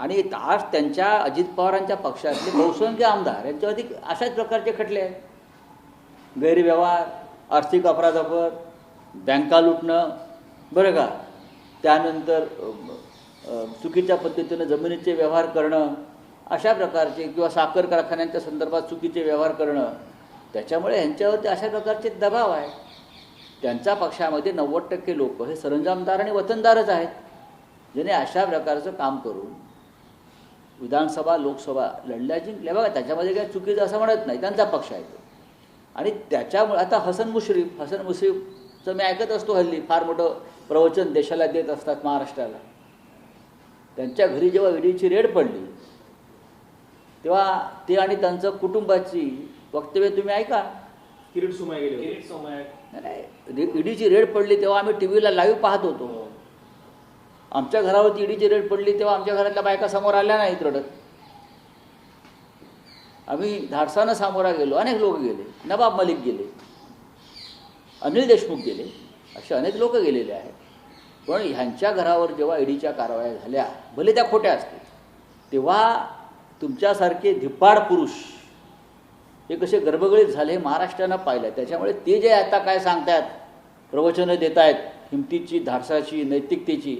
आणि आज त्यांच्या अजित पवारांच्या पक्षातले बहुसंख्य आमदार यांच्यावरती अशाच प्रकारचे खटले आहेत. गैरव्यवहार, आर्थिक अफरातफर, बँका लुटणं, बरं का, त्यानंतर चुकीच्या पद्धतीनं जमिनीचे व्यवहार करणं, अशा प्रकारचे, किंवा साखर कारखान्यांच्या संदर्भात चुकीचे व्यवहार करणं. त्याच्यामुळे ह्यांच्यावरती अशा प्रकारचे दबाव आहे. त्यांच्या पक्षामध्ये 90% लोक हे सरंजामदार आणि वतनदारच आहेत, ज्याने अशा प्रकारचं काम करून विधानसभा लोकसभा लढल्या जिंकल्या. बघा, त्याच्यामध्ये काही चुकीचं असं म्हणत नाही, त्यांचा पक्ष आहे तो. आणि त्याच्यामुळे आता हसन मुश्रीफचं मी ऐकत असतो हल्ली, फार मोठं प्रवचन देशाला देत असतात, महाराष्ट्राला. त्यांच्या घरी जेव्हा ईडीची रेड पडली तेव्हा ते आणि त्यांचं कुटुंबाची वक्तव्य तुम्ही ऐका. किरीट सोमय्या गेले. नाही, ईडीची रेड पडली तेव्हा आम्ही टीव्हीला लाईव्ह पाहत होतो. आमच्या घरावरती ईडीची रेड पडली तेव्हा आमच्या घरातल्या बायका समोर आल्या नाहीत रडत. आम्ही धाडसानं सामोरा गेलो, अनेक लोक गेले, नवाब मलिक गेले, अनिल देशमुख गेले, असे अनेक लोक गेलेले आहेत. पण ह्यांच्या घरावर जेव्हा ईडीच्या कारवाया झाल्या, भले त्या खोट्या असतील, तेव्हा तुमच्यासारखे धिप्पाड पुरुष हे कसे गर्भगळीत झाले हे महाराष्ट्रानं पाहिलं. त्याच्यामुळे ते जे आता काय सांगतायत, प्रवचनं देत आहेत हिमतीची, धाडसाची, नैतिकतेची,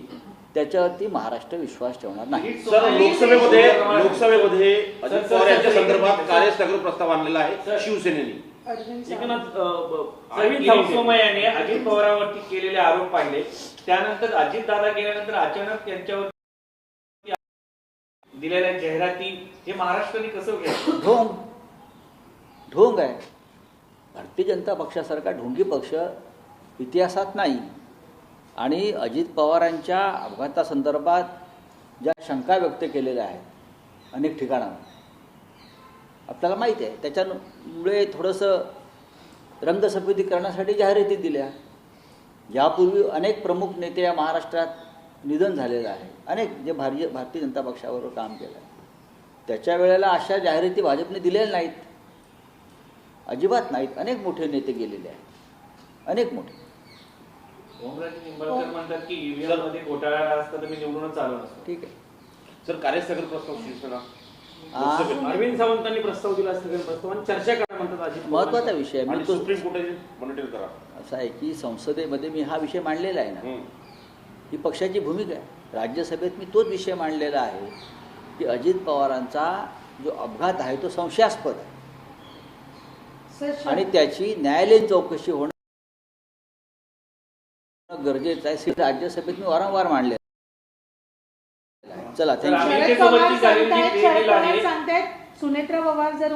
त्याच्यावरती महाराष्ट्र विश्वास ठेवणार नाही. सर, लोकसभेमध्ये अजित पवार यांच्या संदर्भात कार्यस्थगन प्रस्ताव आणलेला आहे शिवसेनेने. सोमय्याने अजित पवारांवरती केलेले आरोप पाहिले, त्यानंतर अजित दादा गेल्यानंतर अचानक त्यांच्यावर दिलेल्या जाहिराती, हे महाराष्ट्राने कसं घ्यायचं? ढोंग आहे. भारतीय जनता पक्षासारखा ढोंगी पक्ष इतिहासात नाही. आणि अजित पवारांच्या अपघातासंदर्भात ज्या शंका व्यक्त केलेल्या आहेत अनेक ठिकाणावर, आपल्याला माहीत आहे, त्याच्यामुळे थोडंसं रंगसफेदी करण्यासाठी जाहिराती दिल्या. यापूर्वी अनेक प्रमुख नेते या महाराष्ट्रात निधन झालेलं आहे, अनेक जे भारतीय जनता पक्षाबरोबर काम केलं आहे. त्याच्या वेळेला अशा जाहिराती भाजपने दिलेल्या नाहीत, अजिबात नाहीत. अनेक मोठे नेते गेलेले आहेत, अनेक मोठे. ओमराजे निंबाळकर म्हणतात की ईव्हीएम मध्ये घोटाळा असता तर मी निवडूनच आलो नसतो. ठीक आहे सर, कार्यस्थगन प्रस्ताव शिवसेना अरविंद सावंतांनी प्रस्ताव दिला, स्थगन प्रस्ताव, आणि चर्चा करा म्हणतात अजित. महत्त्वाचा विषय आणि सुप्रीम कोर्टाने मॉनिटर करा. असा आहे की संसदेमध्ये मी हा विषय मांडलेला आहे ना, ही पक्षाची भूमिका आहे. राज्यसभेत मी तोच विषय मांडलेला आहे की अजित पवारांचा जो अपघात आहे तो संशयास्पद आहे आणि त्याची न्यायालयीन चौकशी होणं गरजेचं आहे. राज्यसभेत मी वारंवार मांडले. चला, सुनेत्रा पवार जर